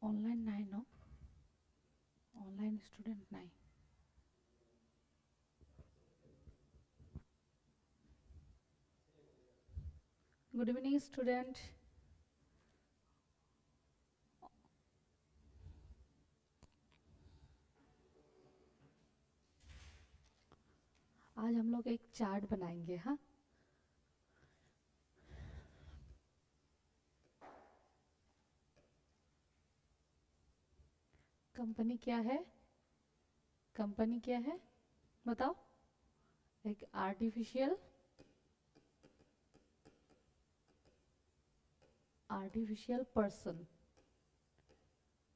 Online नहीं no, online student नहीं. Good evening student. आज हम लोग एक चार्ट बनाएंगे. हाँ, कंपनी क्या है? कंपनी क्या है बताओ? एक आर्टिफिशियल आर्टिफिशियल पर्सन.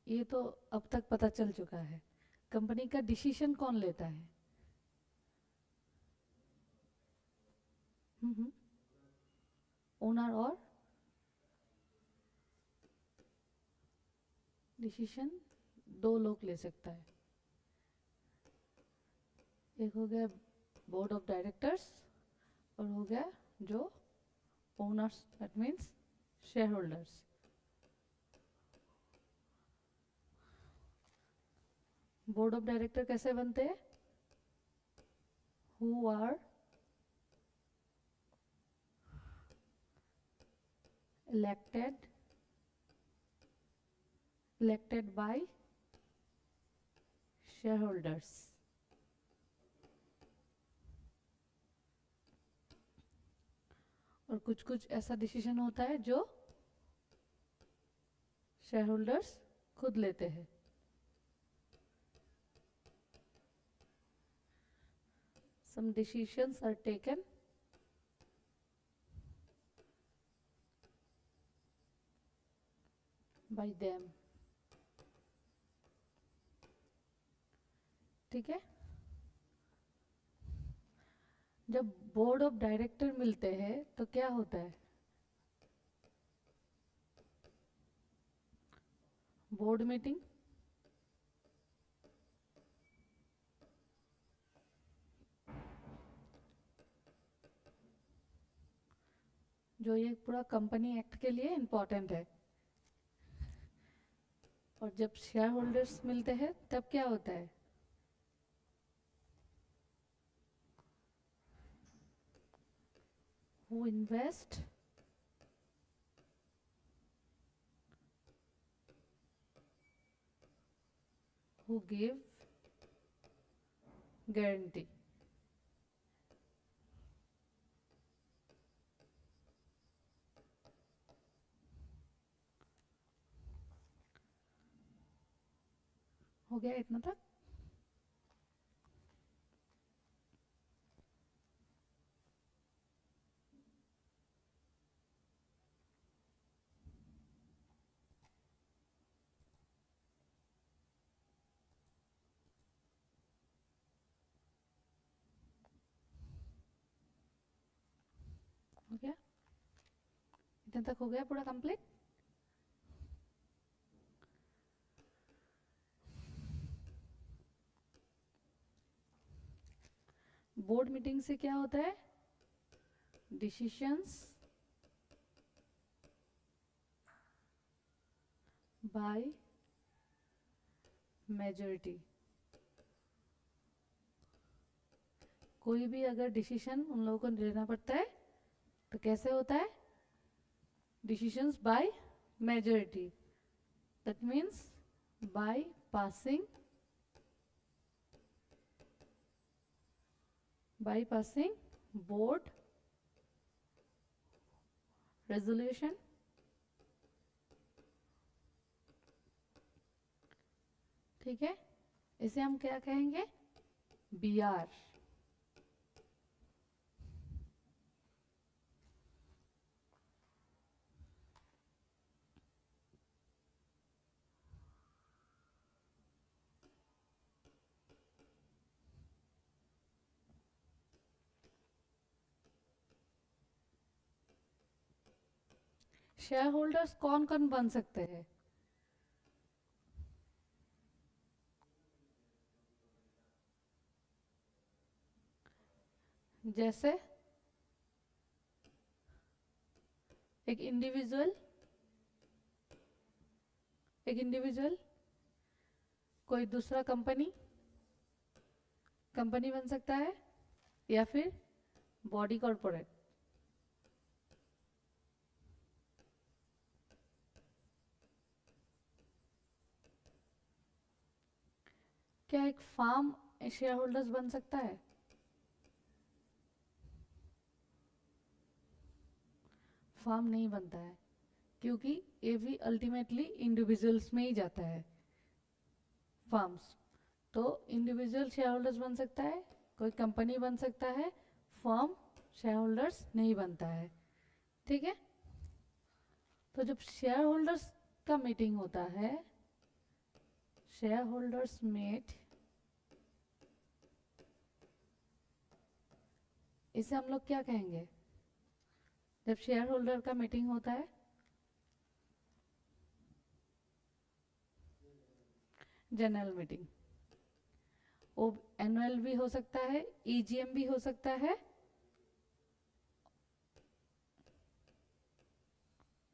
ये तो अब तक पता चल चुका है. कंपनी का डिसीजन कौन लेता है? ओनर. और डिसीजन दो लोग ले सकता है. एक हो गया बोर्ड ऑफ डायरेक्टर्स और हो गया जो owners, that means shareholders. Board of director कैसे बनते हैं? Who are elected by shareholders. और कुछ कुछ ऐसा डिसीजन होता है जो शेयर होल्डर्स खुद लेते हैं. Some decisions are taken by them. ठीक है. जब बोर्ड ऑफ डायरेक्टर मिलते हैं तो क्या होता है? Board meeting. जो ये पूरा कंपनी एक्ट के लिए इम्पोर्टेंट है. और जब शेयर होल्डर्स मिलते हैं तब क्या होता है? Who invest who give guarantee. हो गया इतना तक? हो गया इतना तक? हो गया पूरा कंप्लीट? बोर्ड मीटिंग से क्या होता है? Decisions by majority. कोई भी अगर डिसीजन उन लोगों को लेना पड़ता है तो कैसे होता है? Decisions by majority. That means by passing board resolution. ठीक है. इसे हम क्या कहेंगे? बीआर. शेयर होल्डर्स कौन कौन बन सकते हैं? जैसे एक इंडिविजुअल, एक इंडिविजुअल, कोई दूसरा कंपनी बन सकता है, या फिर बॉडी कॉर्पोरेट। क्या एक फार्म शेयर होल्डर्स बन सकता है? फार्म नहीं बनता है, क्योंकि ये भी अल्टीमेटली इंडिविजुअल्स में ही जाता है फार्म्स। तो इंडिविजुअल शेयर होल्डर्स बन सकता है, कोई कंपनी बन सकता है, फर्म शेयर होल्डर्स नहीं बनता है। ठीक है, तो जब शेयर होल्डर्स का मीटिंग होता है, शेयर होल्डर्स मीट, इसे हम लोग क्या कहेंगे? जब शेयर होल्डर का मीटिंग होता है, जनरल मीटिंग, वो एनुअल भी हो सकता है, ईजीएम भी हो सकता है,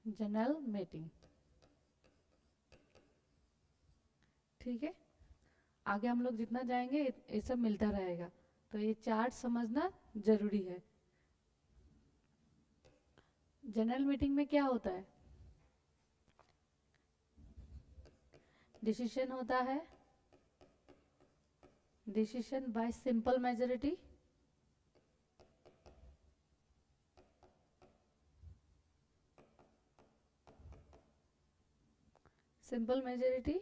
जनरल मीटिंग। ठीक है, आगे हम लोग जितना जाएंगे ये सब मिलता रहेगा, तो ये चार्ट समझना जरूरी है। जनरल मीटिंग में क्या होता है? डिसीजन होता है, decision by simple majority, simple majority,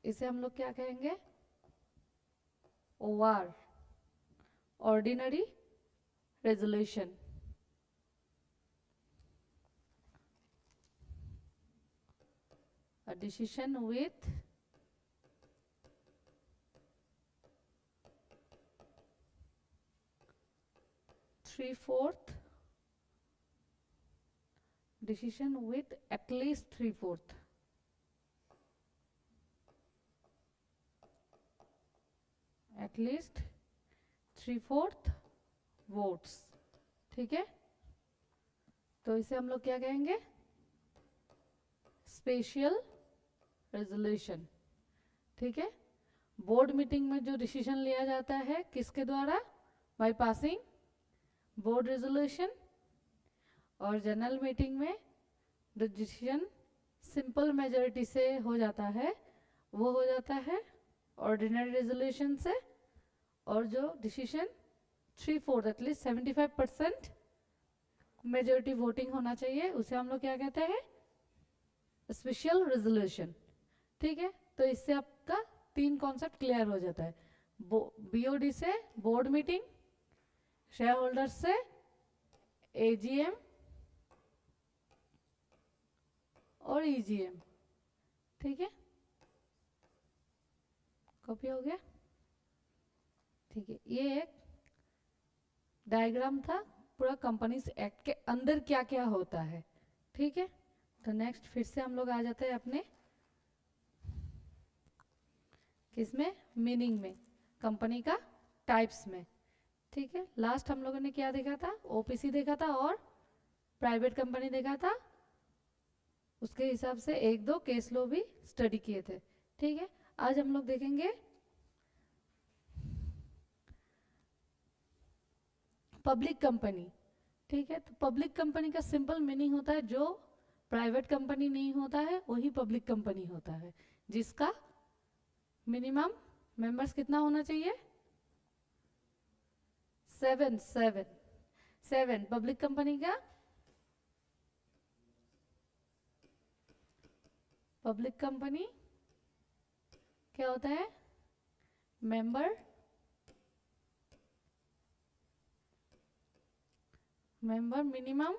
इसे हम लोग क्या कहेंगे? OR, ordinary resolution. A decision with three-fourth, decision with at least three-fourth, at least three-fourth votes। ठीक है, तो इसे हम लोग क्या कहेंगे? Special resolution. ठीक है, बोर्ड मीटिंग में जो डिसीजन लिया जाता है किसके द्वारा? By passing board resolution. और जनरल मीटिंग में जो डिसीजन सिंपल मेजॉरिटी से हो जाता है वो हो जाता है ऑर्डिनरी रेजोल्यूशन से। और जो डिसीजन 3/4 एटलीस्ट 75% मेजॉरिटी वोटिंग होना चाहिए उसे हम लोग क्या कहते हैं? Special resolution. ठीक है, तो इससे आपका 3 कॉन्सेप्ट क्लियर हो जाता है। बीओडी से बोर्ड मीटिंग, शेयर होल्डर से एजीएम और ईजीएम। ठीक है, कॉपी हो गया? ठीक है, ये एक डायग्राम था पूरा कंपनीज एक्ट के अंदर क्या क्या होता है। ठीक है, तो नेक्स्ट फिर से हम लोग आ जाते हैं अपने किसमें? मीनिंग में, कंपनी का टाइप्स में। ठीक है, लास्ट हम लोगों ने क्या देखा था? ओपीसी देखा था और प्राइवेट कंपनी देखा था, उसके हिसाब से 1-2 केस लो भी स्टडी किए थे। ठीक है, आज हम लोग देखेंगे पब्लिक कंपनी। ठीक है, तो पब्लिक कंपनी का सिंपल मीनिंग होता है जो प्राइवेट कंपनी नहीं होता है वही पब्लिक कंपनी होता है, जिसका मिनिमम मेंबर्स कितना होना चाहिए? 7 पब्लिक कंपनी का पब्लिक कंपनी क्या होता है? मेंबर मिनिमम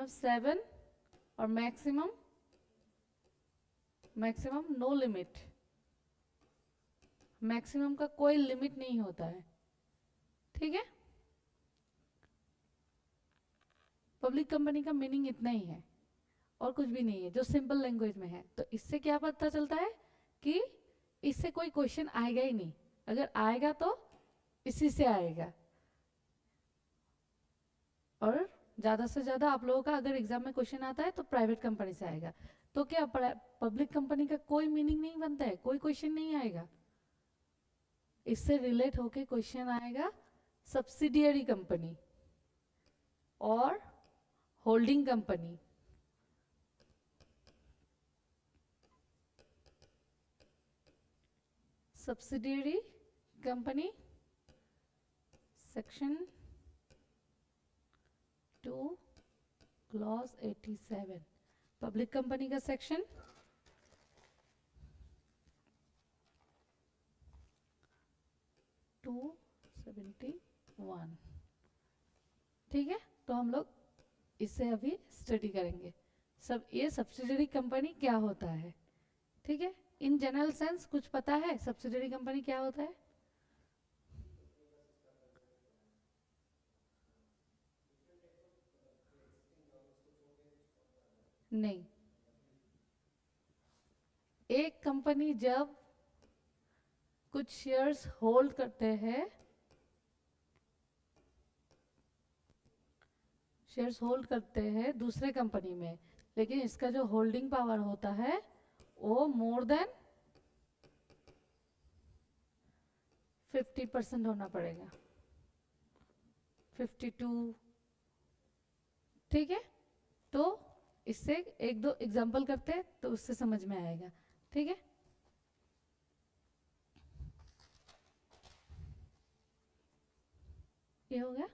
7 और मैक्सिमम नो लिमिट। मैक्सिमम का कोई लिमिट नहीं होता है। ठीक है, पब्लिक कंपनी का मीनिंग इतना ही है और कुछ भी नहीं है जो सिंपल लैंग्वेज में है। तो इससे क्या पता चलता है कि इससे कोई क्वेश्चन आएगा ही नहीं, अगर आएगा तो इसी से आएगा। और ज़्यादा से ज़्यादा आप लोगों का अगर एग्जाम में क्वेश्चन आता है तो प्राइवेट कंपनी से आएगा। तो क्या पब्लिक कंपनी का कोई मीनिंग नहीं बनता है, कोई क्वेश्चन नहीं आएगा। इससे रिलेट होके क्वेश्चन आएगा सब्सिडियरी कंपनी और holding company. Subsidiary company section 2 clause 87, public company का सेक्शन 271। ठीक है, तो हम लोग इससे अभी स्टडी करेंगे सब ये सब्सिडियरी कंपनी क्या होता है। ठीक है, इन जनरल सेंस कुछ पता है सब्सिडियरी कंपनी क्या होता है? नहीं, एक कंपनी जब कुछ शेयर्स होल्ड करते हैं, शेयर्स होल्ड करते हैं दूसरे कंपनी में, लेकिन इसका जो होल्डिंग पावर होता है वो मोर देन 50% होना पड़ेगा, 52। ठीक है, तो इससे एक दो एग्जांपल करते हैं तो उससे समझ में आएगा। ठीक है, ये हो गया।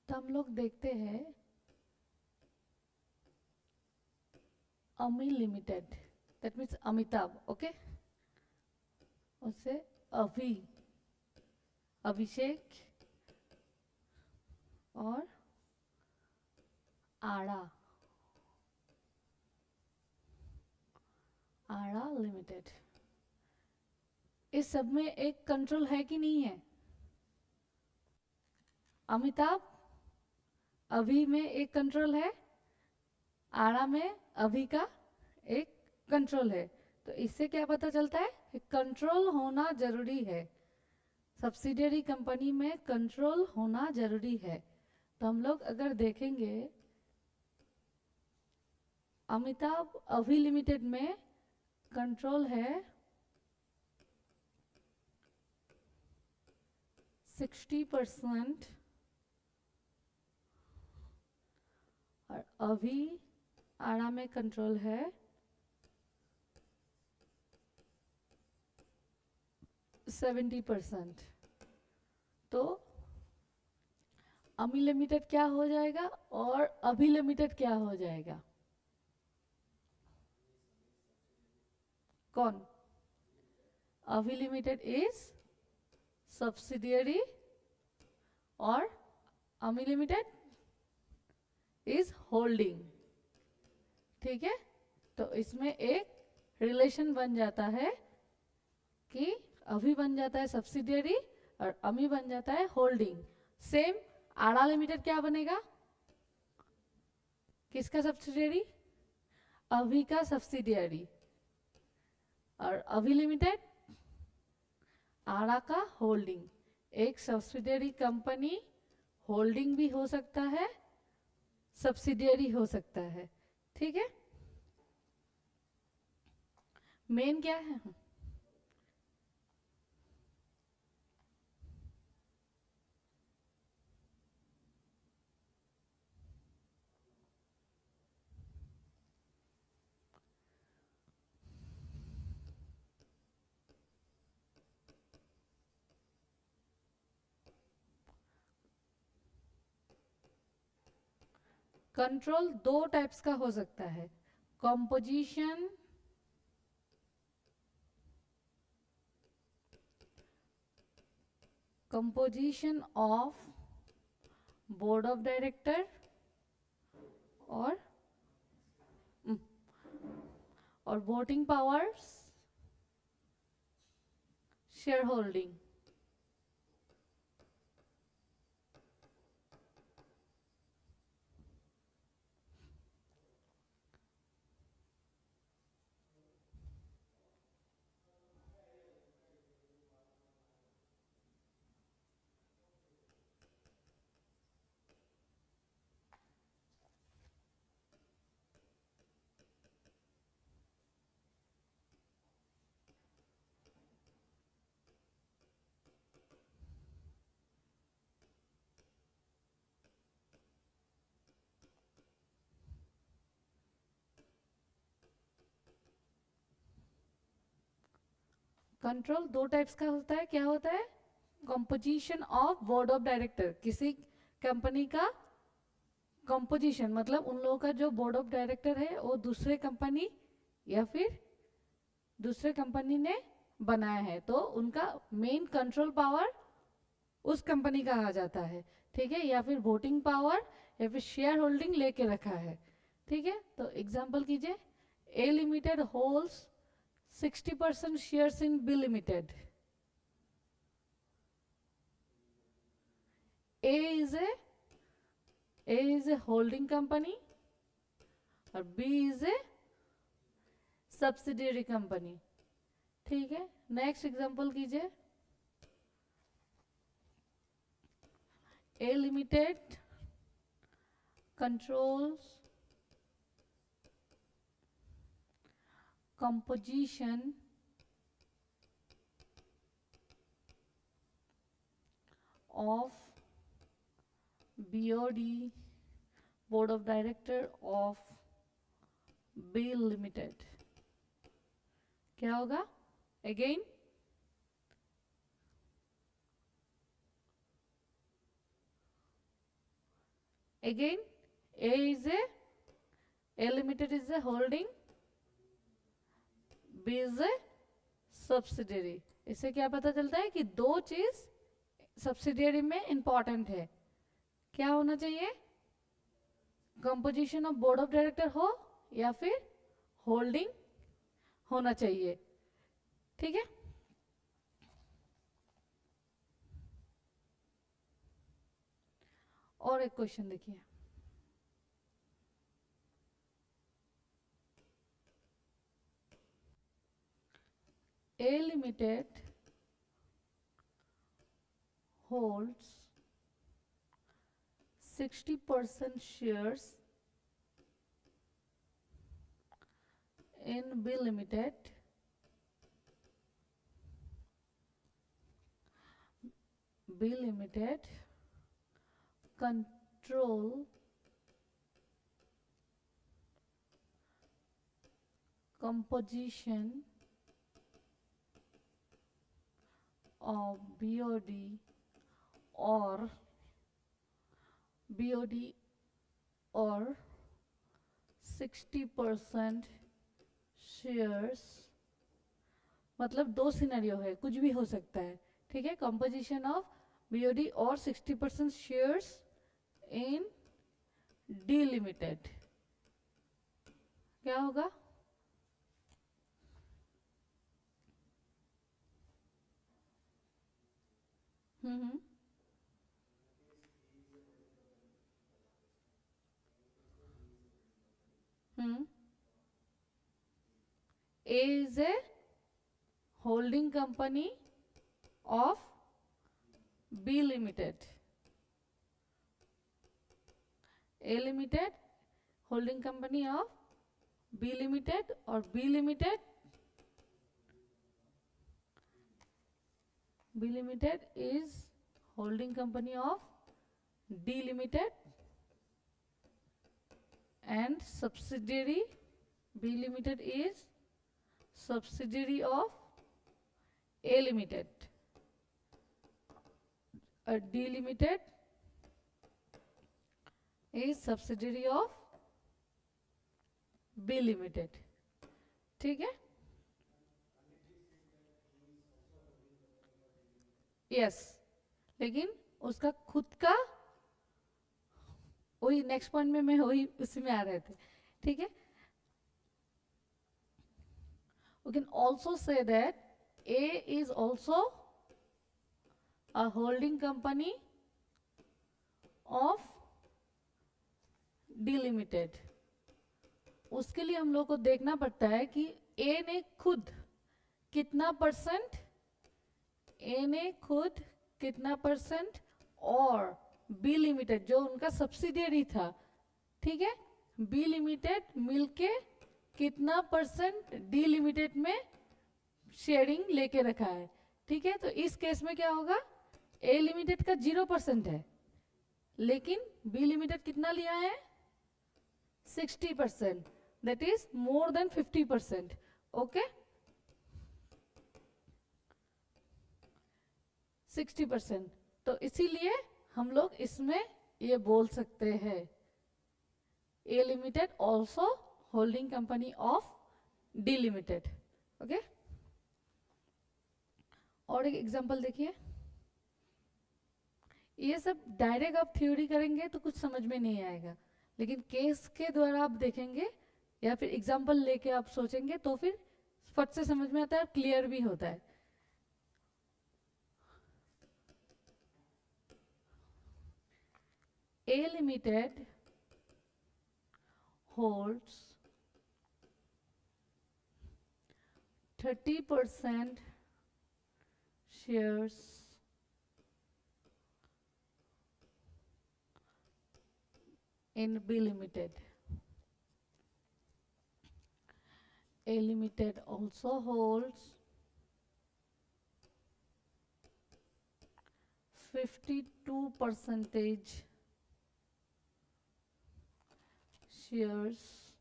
तो हम लोग देखते हैं अमी limited, that means Amitabh, okay. उससे अभी, अभिषेक और आड़ा, आड़ा लिमिटेड, इस सब में एक कंट्रोल है कि नहीं है? अमिताभ अभी में एक कंट्रोल है, आड़ा में अभी का एक कंट्रोल है। तो इससे क्या पता चलता है कि कंट्रोल होना जरूरी है, सब्सिडियरी कंपनी में कंट्रोल होना जरूरी है। तो हम लोग अगर देखेंगे अमिताभ अभी लिमिटेड में कंट्रोल है 60% और अभी आड़ा में कंट्रोल है 70%। तो अमी लिमिटेड क्या हो जाएगा और अभी लिमिटेड क्या हो जाएगा? कौन? अभी लिमिटेड इज सब्सिडियरी और अमी लिमिटेड इज होल्डिंग। ठीक है, तो इसमें एक रिलेशन बन जाता है कि अभी बन जाता है सब्सिडियरी और अमी बन जाता है होल्डिंग। सेम आड़ा लिमिटेड क्या बनेगा? किसका सब्सिडियरी? अभी का सब्सिडियरी, और अभी लिमिटेड आड़ा का होल्डिंग। एक सब्सिडियरी कंपनी होल्डिंग भी हो सकता है, सब्सिडियरी हो सकता है। ठीक है, मेन क्या है? कंट्रोल दो टाइप्स का हो सकता है, composition composition of board of director और voting powers, share holding. Control दो टाइप्स का होता है, क्या होता है? Composition of board of director, किसी कंपनी का कंपोजिशन मतलब उन लोगों का जो बोर्ड ऑफ डायरेक्टर है वो दूसरे कंपनी या फिर दूसरे कंपनी ने बनाया है, तो उनका मेन कंट्रोल पावर उस कंपनी का आ जाता है, ठीक है, या फिर वोटिंग पावर या फिर शेयर होल्डिंग लेके रखा है, ठीक है। तो एग्जांपल कीजिए, A limited holds 60% shares in B limited. A is a holding company और B is a subsidiary company, ठीक है। नेक्स्ट एग्जांपल कीजिए, A limited controls composition of BOD board of director of B limited। क्या होगा? Again A limited is a holding, B is a subsidiary। इससे क्या पता चलता है कि दो चीज सब्सिडियरी में इंपॉर्टेंट है। क्या होना चाहिए? Composition of board of director हो या फिर होल्डिंग होना चाहिए, ठीक है। और एक क्वेश्चन देखिए, A limited holds 60% shares in B limited, B limited control composition of BOD or or 60% shares, मतलब दो सिनेरियो है, कुछ भी हो सकता है, ठीक है। कंपोजिशन ऑफ बीओडी और 60% शेयर्स इन डी लिमिटेड, क्या होगा? हम्म हम्म A is a holding company of B limited, A limited holding company of B limited और B limited is holding company of D limited and subsidiary B limited is subsidiary of A limited, a D limited is subsidiary of B limited, ठीक है। Yes, लेकिन उसका खुद का, वही next point में मैं वही उसी में आ रहे थे, ठीक है। We can also say that A is also a holding company of D limited। उसके लिए हम लोग को देखना पड़ता है कि A ने खुद कितना परसेंट, A ने खुद कितना परसेंट और B लिमिटेड जो उनका सब्सिडियरी था, ठीक है, B लिमिटेड मिलके कितना परसेंट डी लिमिटेड में शेयरिंग लेके रखा है, ठीक है। तो इस केस में क्या होगा? ए लिमिटेड का 0% है, लेकिन बी लिमिटेड कितना लिया है? 60%, that is more than 50%, okay. 60%। तो इसीलिए हम लोग इसमें ये बोल सकते हैं A limited also holding company of D limited. Okay, और एक एग्जांपल देखिए। ये सब डायरेक्ट आप थ्योरी करेंगे तो कुछ समझ में नहीं आएगा, लेकिन केस के द्वारा आप देखेंगे या फिर एग्जांपल लेके आप सोचेंगे तो फिर फट से समझ में आता है, क्लियर भी होता है। A Limited holds 30% shares in B Limited. A Limited also holds 52% shares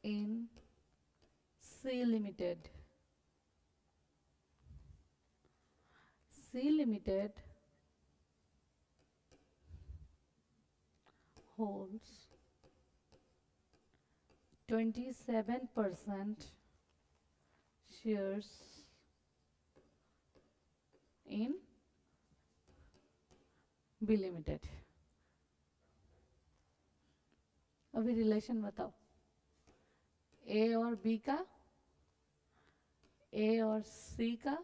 in C Limited. C Limited holds 27% shares in B Limited. अभी रिलेशन बताओ ए और बी का, ए और सी का,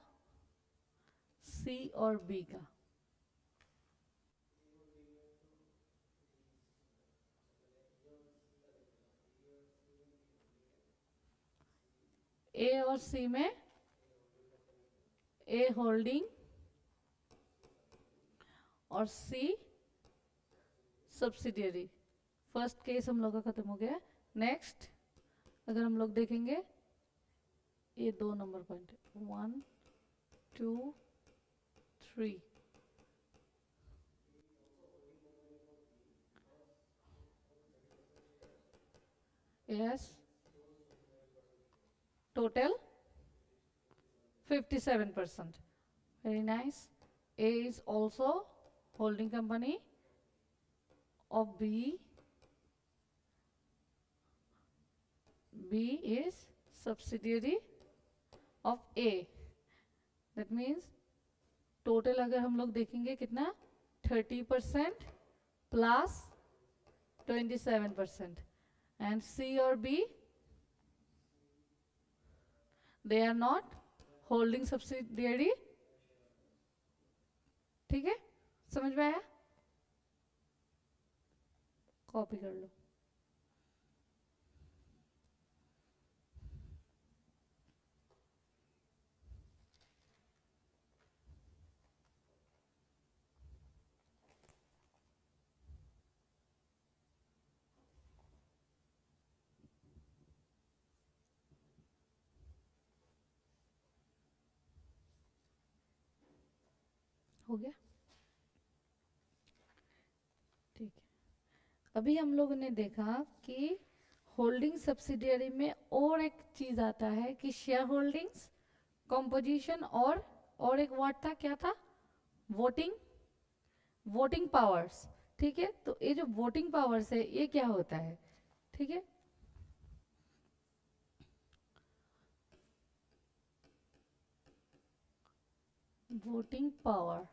सी और बी का। ए और सी में ए होल्डिंग और सी सब्सिडियरी। फर्स्ट केस हम लोग का खत्म हो गया। नेक्स्ट अगर हम लोग देखेंगे, ये 2 number point, 1 2 3। Yes, total 57%। Very nice. A is also holding company of B. B is subsidiary of A. That means total अगर हम लोग देखेंगे कितना, 30% plus 27%. And C और B, they are not holding subsidiary. ठीक है, समझ में आया? कॉपी कर लो। हो गया? ठीक है, अभी हम लोगों ने देखा कि होल्डिंग सब्सिडियरी में और एक चीज आता है कि शेयर होल्डिंग्स, कॉम्पोजिशन और एक वर्ड था, क्या था? Voting, voting powers. ठीक है, तो ये जो वोटिंग पावर्स है ये क्या होता है? ठीक है, वोटिंग पावर,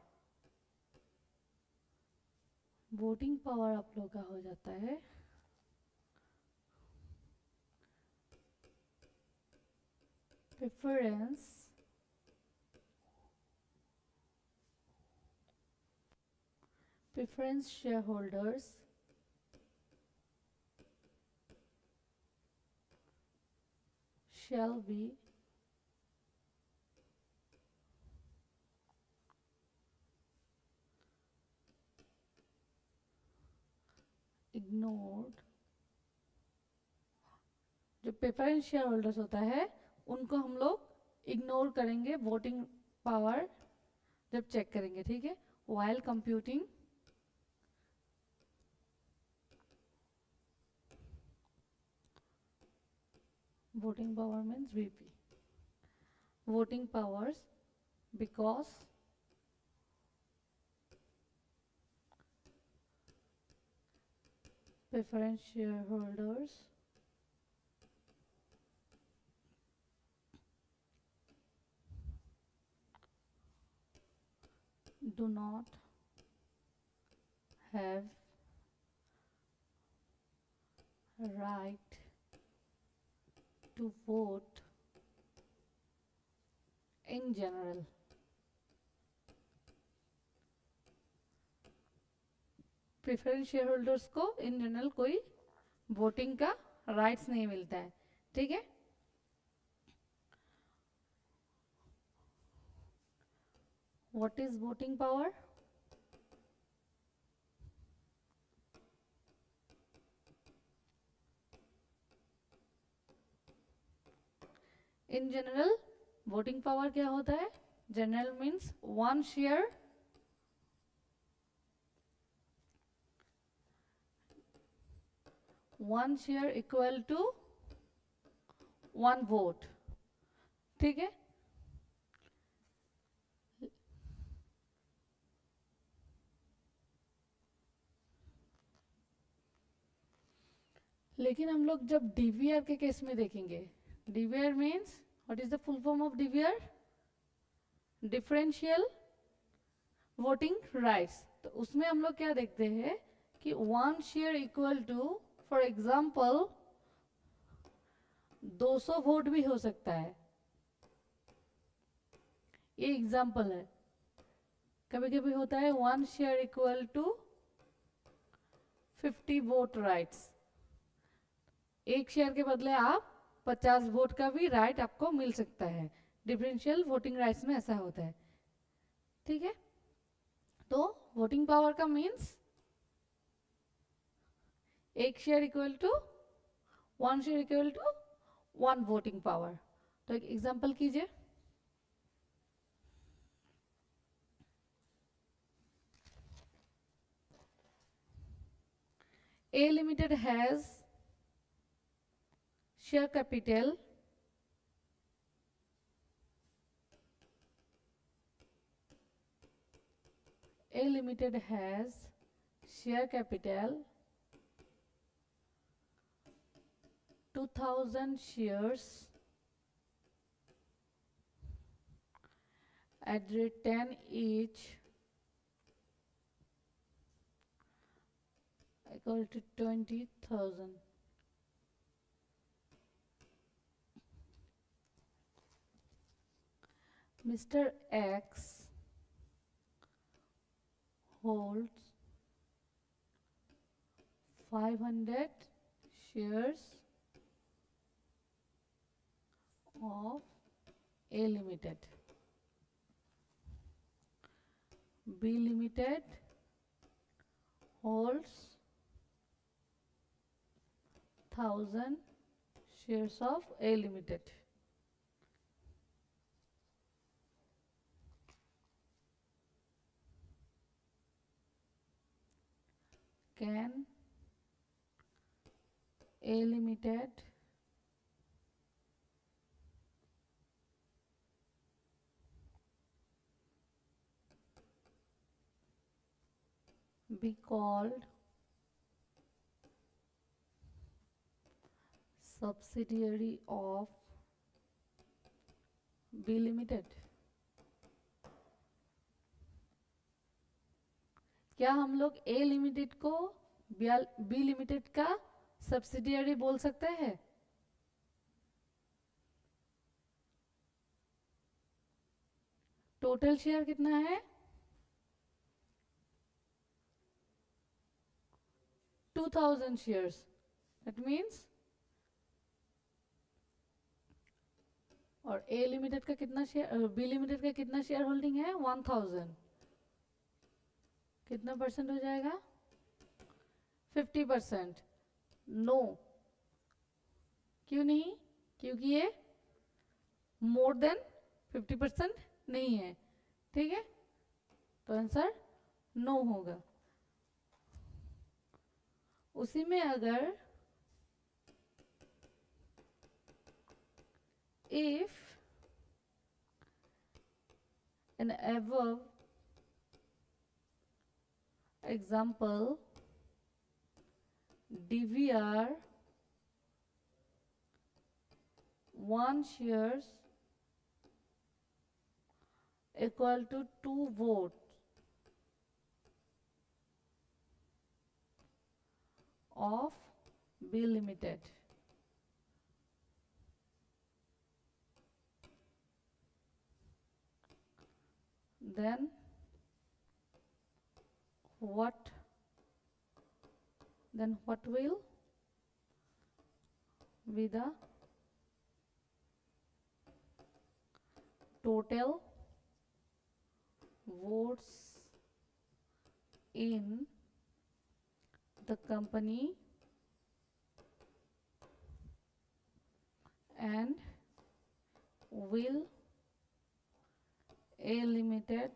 वोटिंग पावर आप लोग का हो जाता है preference preference shareholders shall be ignored। जो प्रेफरेंस शेयर होल्डर्स होता है उनको हम लोग इग्नोर करेंगे वोटिंग पावर जब चेक करेंगे। ठीक है, while computing voting power means VP, voting powers because preference shareholders do not have right to vote in general. Preference shareholders को इन जनरल कोई वोटिंग का राइट्स नहीं मिलता है, ठीक है। What is voting power? In general voting power क्या होता है? General means one share equal to one vote, ठीक है। लेकिन हम लोग जब डीवीआर के केस में देखेंगे, DVR means what is the full form of DVR? Differential voting rights. तो उसमें हम लोग क्या देखते हैं कि one share equal to, for example 200 vote भी हो सकता है, ये एग्जाम्पल है। कभी कभी होता है one share equal to 50 vote rights, एक शेयर के बदले आप 50 वोट का भी राइट आपको मिल सकता है। डिफरेंशियल वोटिंग राइट्स में ऐसा होता है, ठीक है। तो वोटिंग पावर का मीन्स एक share equal to one share equal to one voting power. तो एक एग्जांपल कीजिए। A Limited has share capital A Limited has share capital 2000 shares at rate 10 each equal to 20,000. Mr. X holds 500 shares of A Limited. B Limited holds 1000 shares of A Limited. Can A Limited be called subsidiary of B Limited? क्या हम लोग A limited को B limited का subsidiary बोल सकते हैं? Total share कितना है? 2000 शेयर्स। दैट मीन्स, और A लिमिटेड का कितना शेयर, B लिमिटेड का कितना शेयर होल्डिंग है? 1000। कितना परसेंट हो जाएगा? 50%। नो, क्यों नहीं? क्योंकि ये मोर देन 50% नहीं है, ठीक है। तो आंसर नो होगा। उसी में अगर if in above example DVR 1 shares equal to 2 votes of B Limited. Then what will be the total votes in the company and will A Limited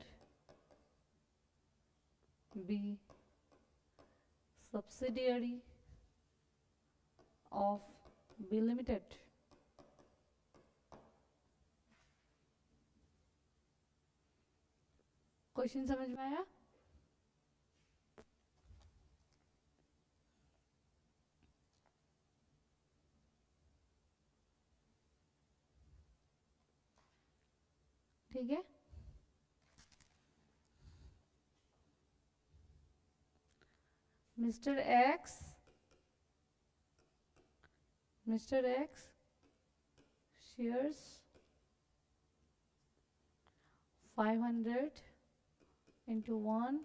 be subsidiary of B Limited? Question समझ में आया? ठीक है, mister x shares 500 into 1,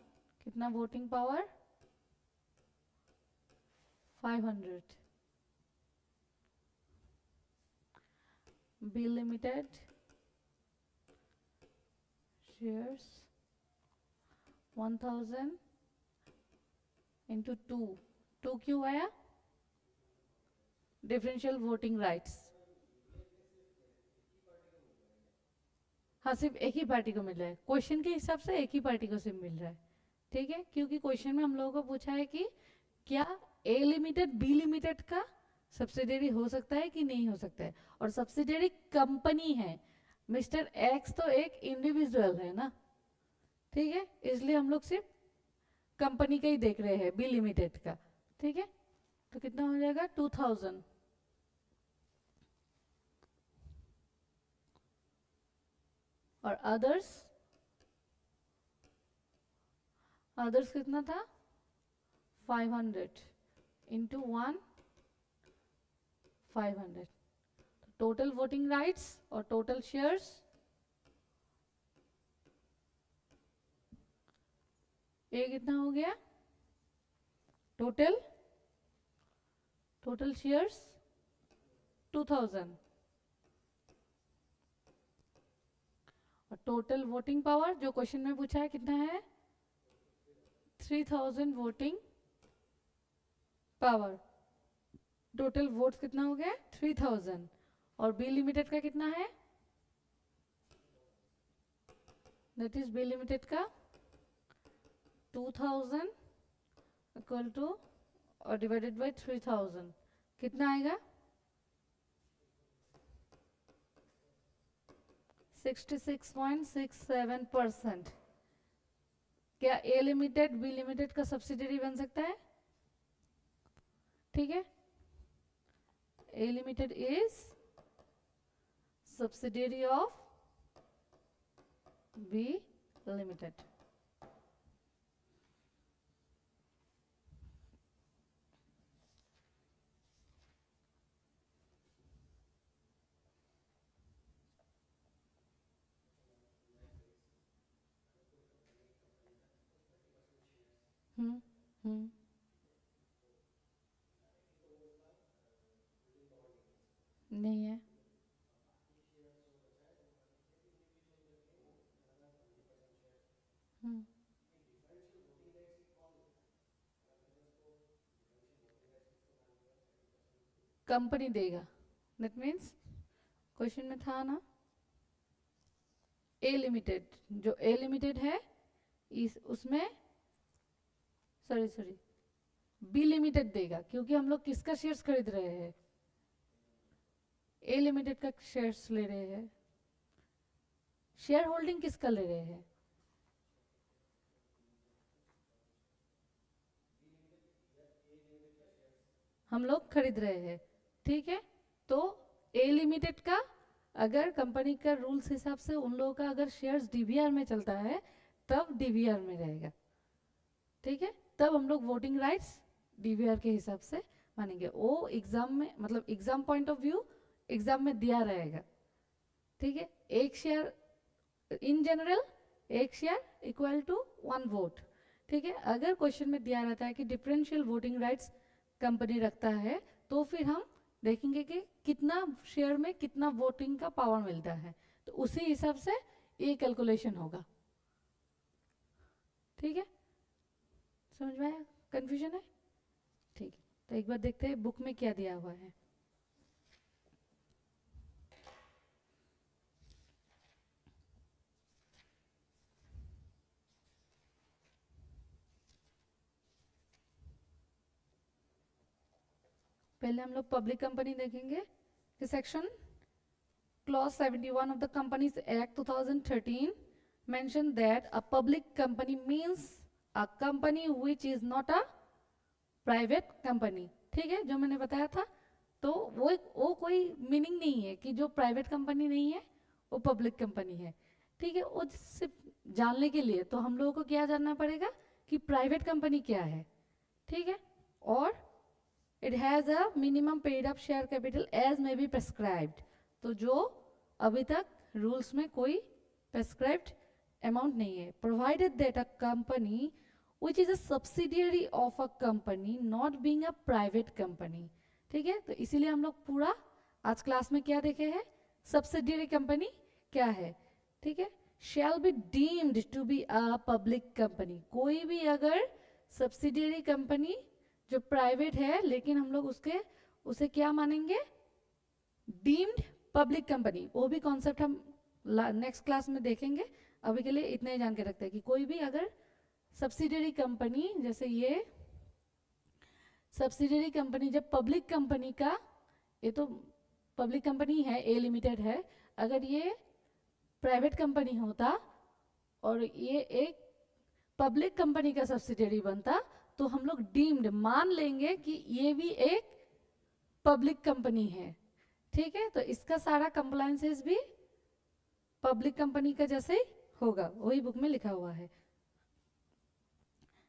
कितना voting power? 500. B Limited shares 1000 into 2. 2 क्यों आया? Differential voting rights. हाँ, सिर्फ एक ही पार्टी को मिल रहा है. क्वेश्चन के हिसाब से एक ही पार्टी को सिर्फ मिल रहा है. ठीक है, क्योंकि क्वेश्चन में हम लोगों को पूछा है कि क्या ए लिमिटेड बी लिमिटेड का सब्सिडियरी हो सकता है कि नहीं हो सकता है, और सब्सिडियरी कंपनी है. मिस्टर एक्स तो एक इंडिविजुअल है ना. ठीक है, इसलिए हम लोग सिर्फ कंपनी का ही देख रहे हैं, बी लिमिटेड का. ठीक है, तो कितना हो जाएगा? 2000. और अदर्स कितना था? 500 इंटू 1 500. टोटल वोटिंग राइट्स और टोटल शेयर्स ये कितना हो गया? टोटल शेयर्स 2000 और टोटल वोटिंग पावर जो क्वेश्चन में पूछा है कितना है? 3000 वोटिंग पावर. टोटल वोट्स कितना हो गया? 3000. और बी लिमिटेड का कितना है? दैट इज बी लिमिटेड का 2000 इक्वल टू और डिवाइडेड बाय 3000 कितना आएगा? 66.67%. क्या ए लिमिटेड बी लिमिटेड का सब्सिडियरी बन सकता है? ठीक है, A limited is subsidiary of B limited. नहीं है. कंपनी देगा. दैट मीन्स क्वेश्चन में था ना ए लिमिटेड, जो ए लिमिटेड है इस उसमें सॉरी बी लिमिटेड देगा, क्योंकि हम लोग किसका शेयर्स खरीद रहे हैं? ए लिमिटेड का शेयर्स ले रहे हैं. शेयर होल्डिंग किसका ले रहे हैं? हम लोग खरीद रहे हैं, ठीक है। तो ए लिमिटेड का अगर कंपनी का रूल्स हिसाब से उन लोगों का अगर शेयर्स डीवीआर में चलता है तब डीवीआर में रहेगा, ठीक है। तब हम लोग वोटिंग राइट्स डीवीआर के हिसाब से मानेंगे। वो एग्जाम में मतलब exam point of view exam में दिया रहेगा, ठीक है। एक शेयर इन जनरल, एक शेयर इक्वल टू 1 वोट, ठीक है। अगर क्वेश्चन में दिया रहता है कि डिफरेंशियल वोटिंग राइट्स कंपनी रखता है तो फिर हम देखेंगे कि कितना शेयर में कितना वोटिंग का पावर मिलता है, तो उसी हिसाब से ये कैलकुलेशन होगा, ठीक है। समझ में आया? कंफ्यूजन है? ठीक है, तो एक बार देखते हैं बुक में क्या दिया हुआ है। पहले हम लोग पब्लिक कंपनी देखेंगे कि section Clause 71 of the Companies Act 2013 mentioned that a public company means a company which is not a private company, ठीक है, जो मैंने बताया था। तो वो कोई मीनिंग नहीं है कि जो प्राइवेट कंपनी नहीं है वो पब्लिक कंपनी है, ठीक है। वो सिर्फ जानने के लिए तो हम लोगों को क्या जानना पड़ेगा कि प्राइवेट कंपनी क्या है, ठीक है। और it has a minimum paid up share capital as may be prescribed, तो जो अभी तक रूल्स में कोई प्रेस्क्राइब्ड अमाउंट नहीं है। Provided that a company which is a subsidiary of a company not being a private company, ठीक है। तो इसीलिए हम लोग पूरा आज क्लास में क्या देखे हैं, सब्सिडियरी कंपनी क्या है, ठीक है। Shall be deemed to be a public company, कोई भी अगर सब्सिडियरी कंपनी जो प्राइवेट है लेकिन हम लोग उसे क्या मानेंगे, डीम्ड पब्लिक कंपनी। वो भी कॉन्सेप्ट हम नेक्स्ट क्लास में देखेंगे, अभी के लिए इतना ही जान के रखते हैं कि कोई भी अगर सब्सिडियरी कंपनी, जैसे ये सब्सिडियरी कंपनी जब पब्लिक कंपनी का, ये तो पब्लिक कंपनी है, ए लिमिटेड है, अगर ये प्राइवेट कंपनी होता और ये एक पब्लिक कंपनी का सब्सिडियरी बनता तो हम लोग डीम्ड मान लेंगे कि ये भी एक पब्लिक कंपनी है, ठीक है। तो इसका सारा कंप्लायंसेस भी पब्लिक कंपनी का जैसे ही होगा, वही बुक में लिखा हुआ है।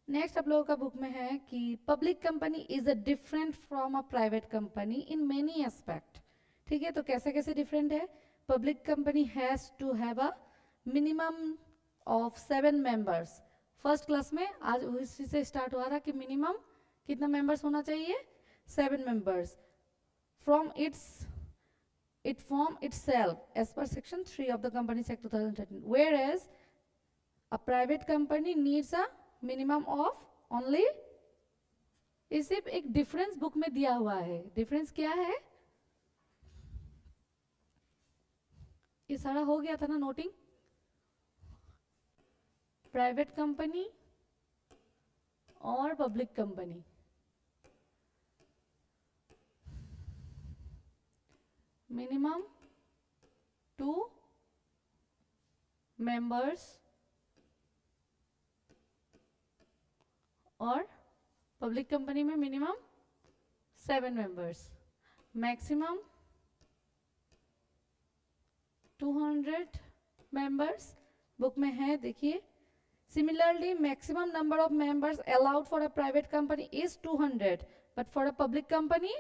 नेक्स्ट आप लोगों का बुक में है कि public company is a different from a private company in many aspect, ठीक है। तो कैसे कैसे डिफरेंट है? Public company has to have a minimum of 7 members. First class में आज उसी से स्टार्ट हुआ था कि मिनिमम कितना मेंबर्स होना चाहिए, 7 members. From it form itself as per section 3 of the Companies Act 2013, whereas a private company needs a minimum of only, ये सिर्फ एक डिफरेंस बुक में दिया हुआ है। डिफरेंस क्या है? ये सारा हो गया था ना नोटिंग, प्राइवेट कंपनी और पब्लिक कंपनी। मिनिमम 2 मेंबर्स और पब्लिक कंपनी में minimum 7 members, maximum 200 members book में है, देखिए। Similarly, maximum number of members allowed for a private company is 200, but for a public company,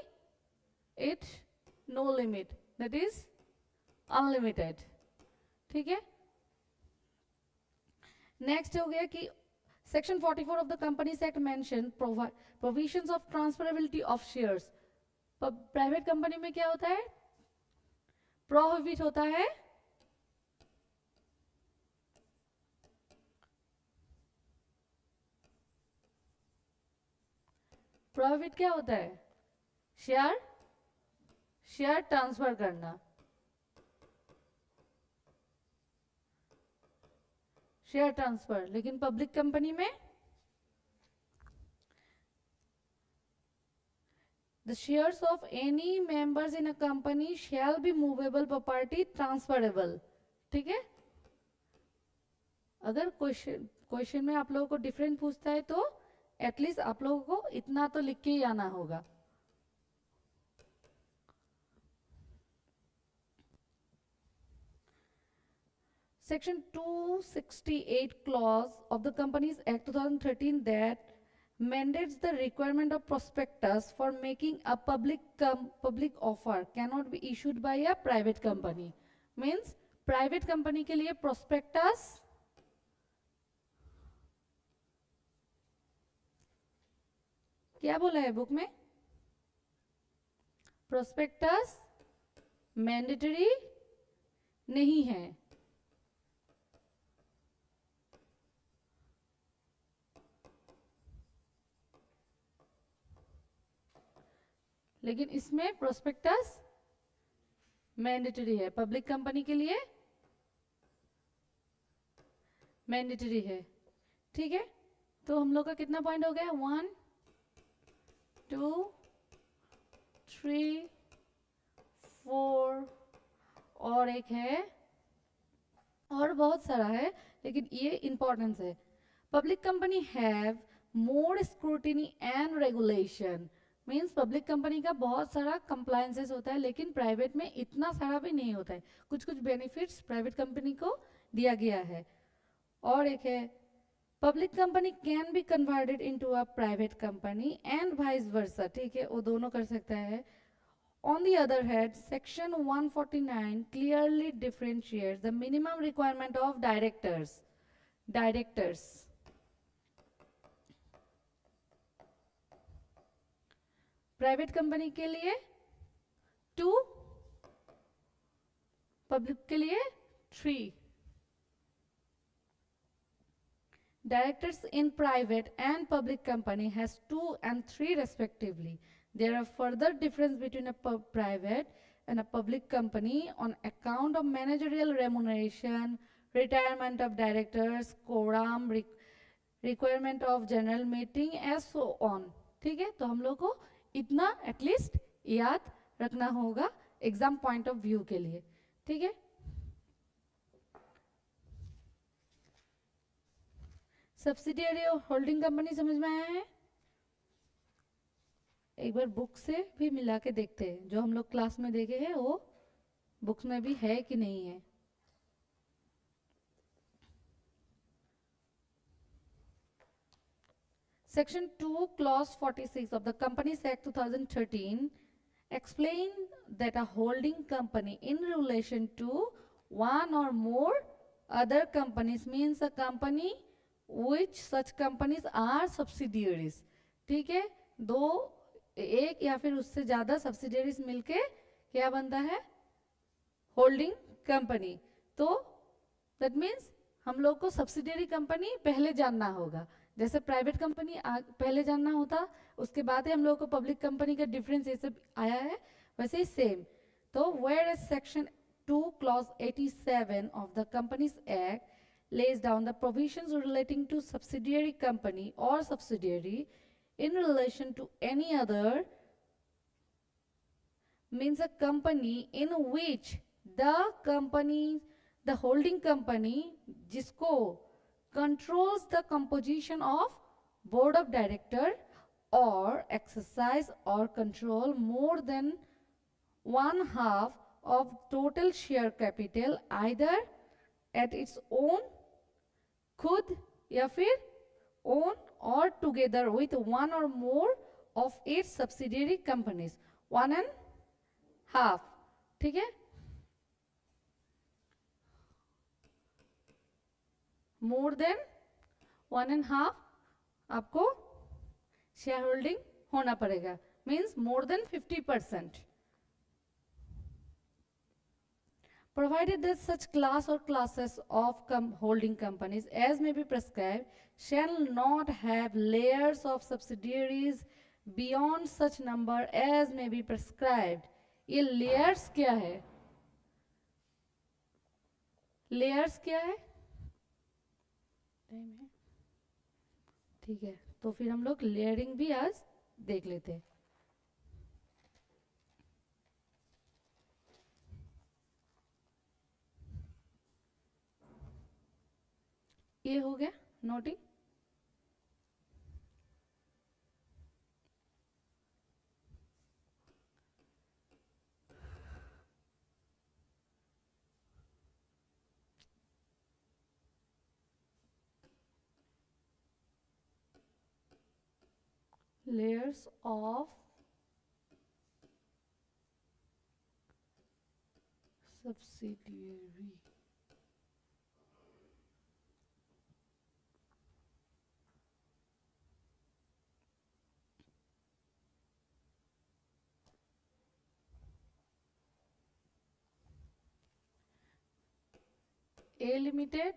it no limit, that is unlimited, ठीक है। Next हो गया कि section 44 of the companies act mention provisions of transferability of shares. Private company में क्या होता है, prohibit होता है प्रोहिबिट क्या होता है, शेयर ट्रांसफर करना, शेयर ट्रांसफर। लेकिन पब्लिक कंपनी में the shares of any members in a company shall be movable property transferable, ठीक है। अगर क्वेश्चन में आप लोगों को डिफरेंट पूछता है तो एटलीस्ट आप लोगों को इतना तो लिख के ही आना होगा. Section 268 clause of the Companies Act 2013 that mandates the requirement of prospectus for making a public offer cannot be issued by a private company. Means private company के लिए prospectus क्या बोला है बुक में? prospectus mandatory नहीं है. लेकिन इसमें प्रोस्पेक्टस मैंडेटरी है. पब्लिक कंपनी के लिए मैंडेटरी है. ठीक है, तो हम लोग का कितना पॉइंट हो गया? 1 2 3 4 और एक है और बहुत सारा है, लेकिन ये इंपॉर्टेंस है. Public company have more scrutiny and regulation. Means public company का बहुत सारा कंप्लायंसेस होता है, लेकिन प्राइवेट में इतना सारा भी नहीं होता है. कुछ कुछ बेनिफिट्स प्राइवेट कंपनी को दिया गया है. और एक है public company can be converted into a private company and vice versa. ठीक है, वो दोनों कर सकता है. On the other hand, Section 149 clearly differentiates the minimum requirement of directors. Private company के लिए 2, पब्लिक के लिए 3. Directors in private and public company has 2 and 3 respectively. There are further difference between a private and a public company on account of managerial remuneration, retirement of directors, quorum, requirement of general meeting, as so on. ठीक है, तो हम लोग को इतना at least याद रखना होगा एग्जाम पॉइंट ऑफ व्यू के लिए. ठीक है, सब्सिडियरी और होल्डिंग कंपनी समझ में आया है? एक बार बुक से भी मिला के देखते हैं. जो हम लोग क्लास में देखे हैं वो बुक्स में भी है कि नहीं है. Section 2, Clause 46 of the Companies Act 2013 explain that a holding company in relation to one or more other companies means a company which such companies are subsidiaries. ठीक है, दो एक या फिर उससे ज़्यादा सब्सिडियरीज मिलके क्या बनता है? Holding company. तो दैट मीन्स हम लोग को सब्सिडियरी कंपनी पहले जानना होगा. जैसे प्राइवेट कंपनी पहले जानना होता, उसके बाद ही हम लोग को पब्लिक कंपनी का डिफरेंस ये सब आया है, वैसे ही सेम. तो whereas section 2 clause 87 of the companies act lays down the provisions relating to subsidiary company or subsidiary in relation to any other, means a company in which the holding company जिसको controls the composition of board of director or exercise or control more than 1/2 of total share capital either at its own खुद या फिर own or together with one or more of its subsidiary companies. 1/2. ठीक है, more than 1/2 आपको share holding होना पड़ेगा. Means more than 50%. Provided that such class or classes of holding companies as may be prescribed shall not have layers of subsidiaries beyond such number as may be prescribed. ये layers क्या है? layers क्या है? ठीक है, तो फिर हम लोग लेयरिंग भी आज देख लेते हैं. ये हो गया noting. layers of subsidiary. A Limited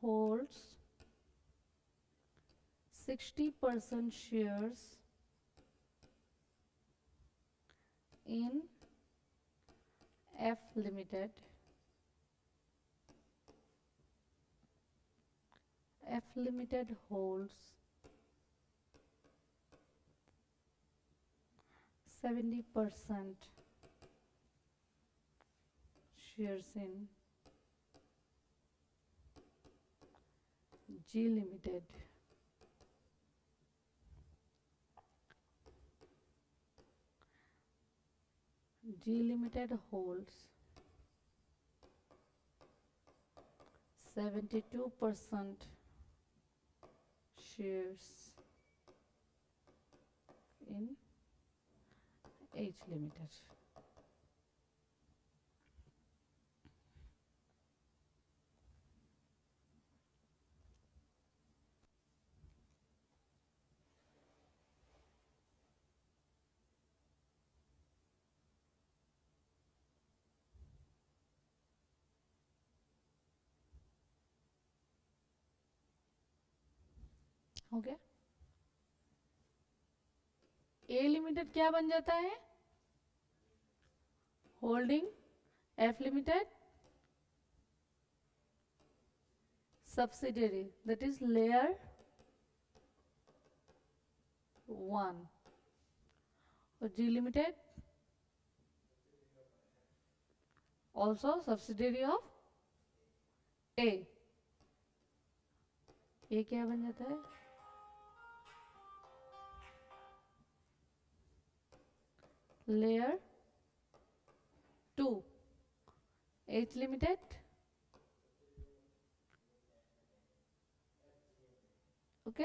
holds 60% shares in F Limited. F Limited holds 70% shares in G Limited. G Limited holds 72% shares in H Limited. हो गया। ए लिमिटेड क्या बन जाता है? Holding F limited subsidiary, that is layer 1, और G Limited also subsidiary of A. ये क्या बन जाता है? layer 2, H Limited ओके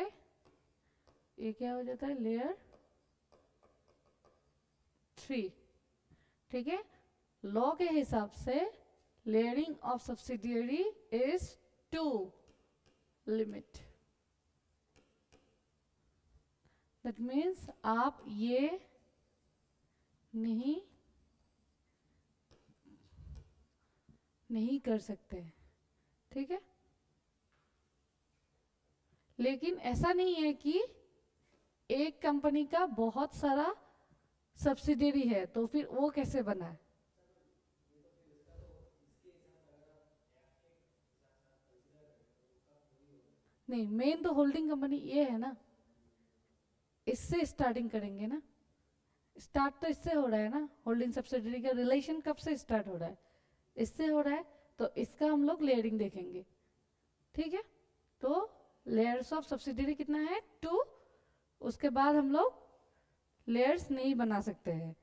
ये क्या हो जाता है? लेयर 3। ठीक है, लॉ के हिसाब से layering of subsidiary is 2 limit. That means आप ये नहीं कर सकते। ठीक है, लेकिन ऐसा नहीं है कि एक कंपनी का बहुत सारा सब्सिडियरी है तो फिर वो कैसे बना है? नहीं, मेन तो होल्डिंग कंपनी ये है ना, इससे स्टार्टिंग करेंगे ना। स्टार्ट तो इससे हो रहा है ना, होल्डिंग सब्सिडियरी का रिलेशन कब से स्टार्ट हो रहा है? इससे हो रहा है, तो इसका हम लोग लेयरिंग देखेंगे। ठीक है, तो लेयर्स ऑफ सब्सिडियरी कितना है? 2। उसके बाद हम लोग लेयर्स नहीं बना सकते हैं।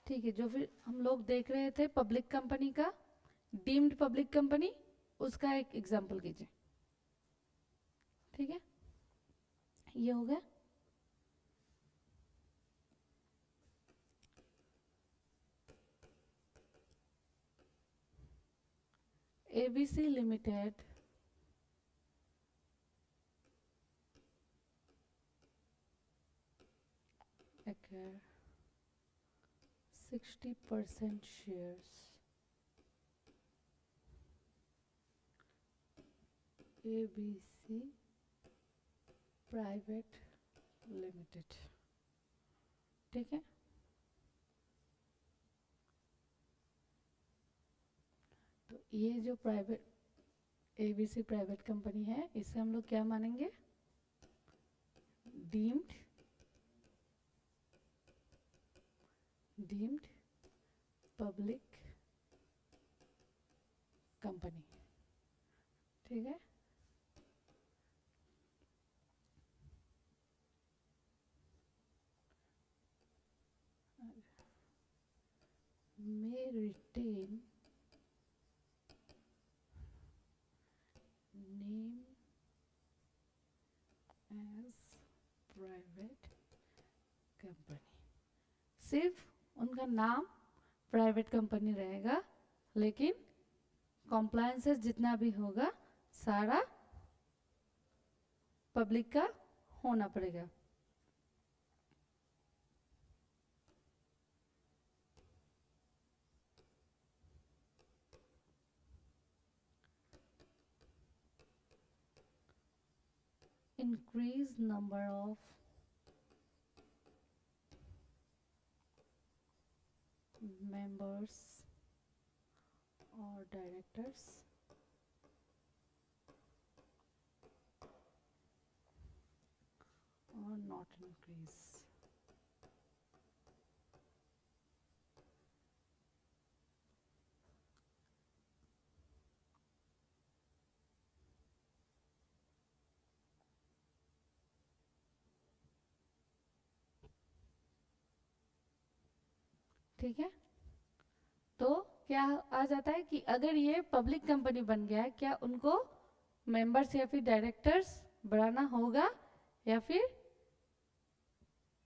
ठीक है, जो फिर हम लोग देख रहे थे पब्लिक कंपनी का, डीम्ड पब्लिक कंपनी, उसका एक एग्जांपल कीजिए। ठीक है, ये हो गया। ABC limited acquire 60% shares ABC private limited. ठीक है, तो ये जो प्राइवेट एबीसी प्राइवेट कंपनी है, इसे हम लोग क्या मानेंगे? Deemed public company. ठीक है, may retain name as private company। सिर्फ उनका नाम प्राइवेट कंपनी रहेगा, लेकिन कॉम्प्लायंसेस जितना भी होगा सारा पब्लिक का होना पड़ेगा। Increase number of members or directors or not increase। ठीक है, तो क्या आ जाता है कि अगर ये पब्लिक कंपनी बन गया है, क्या उनको मेंबर्स या फिर डायरेक्टर्स बढ़ाना होगा या फिर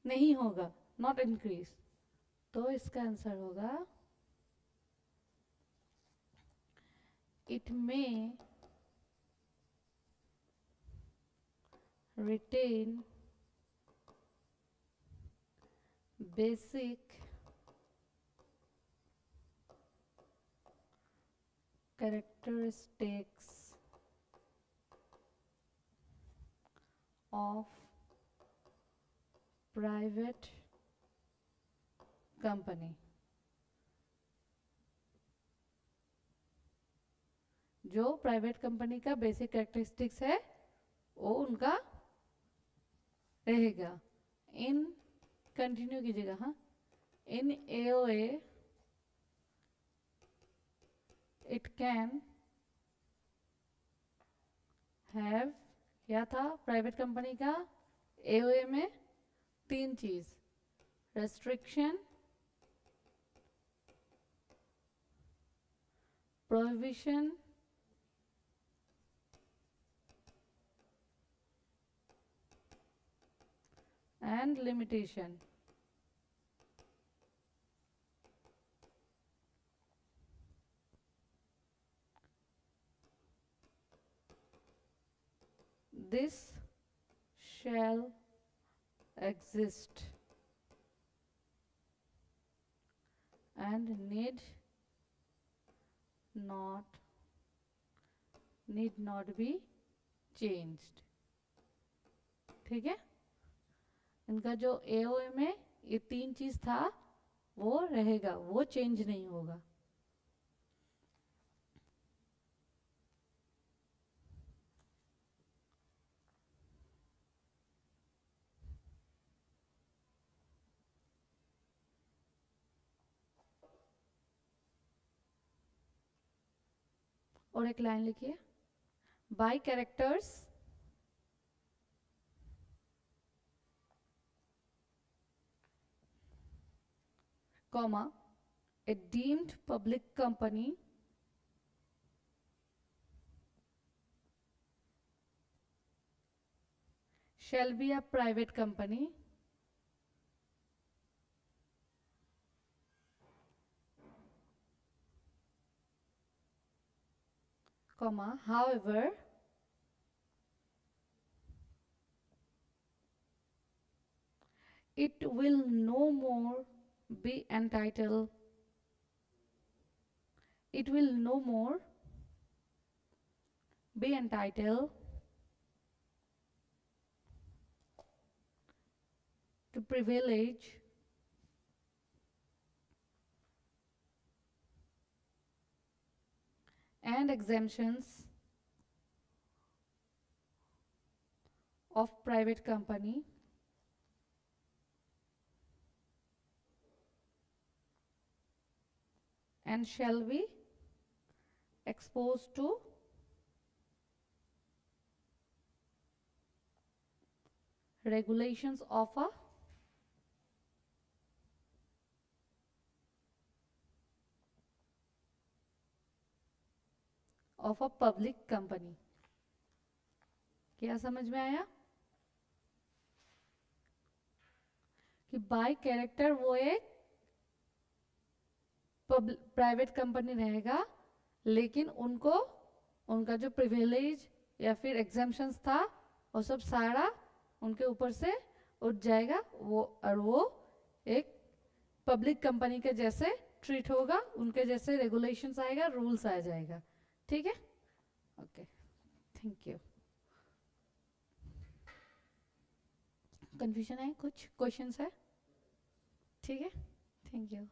नहीं होगा? Not increase. तो इसका आंसर होगा इट में retain basic characteristics of private company। जो प्राइवेट कंपनी का बेसिक कैरेक्टरिस्टिक्स है वो उनका रहेगा। इन कंटिन्यू कीजिएगा, हाँ। इन एओए इट कैन हैव, क्या था प्राइवेट कंपनी का एओए में? 3 चीज, restriction, prohibition and limitation। This shall exist and need not be changed। ठीक है, इनका जो एओए में ये 3 चीज था वो रहेगा, वो चेंज नहीं होगा। और एक लाइन लिखिए, by characters comma a deemed public company shall be a private company comma however it will no more be entitled it will no more be entitled to privilege and exemptions of private company and shall be exposed to regulations of a public company. क्या समझ में आया कि bye character वो एक private company रहेगा, लेकिन उनको उनका जो प्रिविलेज या फिर एग्जाम्पशंस था वो सब सारा उनके ऊपर से उठ जाएगा, वो और वो एक पब्लिक कंपनी के जैसे ट्रीट होगा, उनके जैसे रेगुलेशंस आएगा, रूल्स आ जाएगा. ठीक है, ओके, थैंक यू. कंफ्यूजन है, कुछ क्वेश्चंस है? ठीक है, थैंक यू.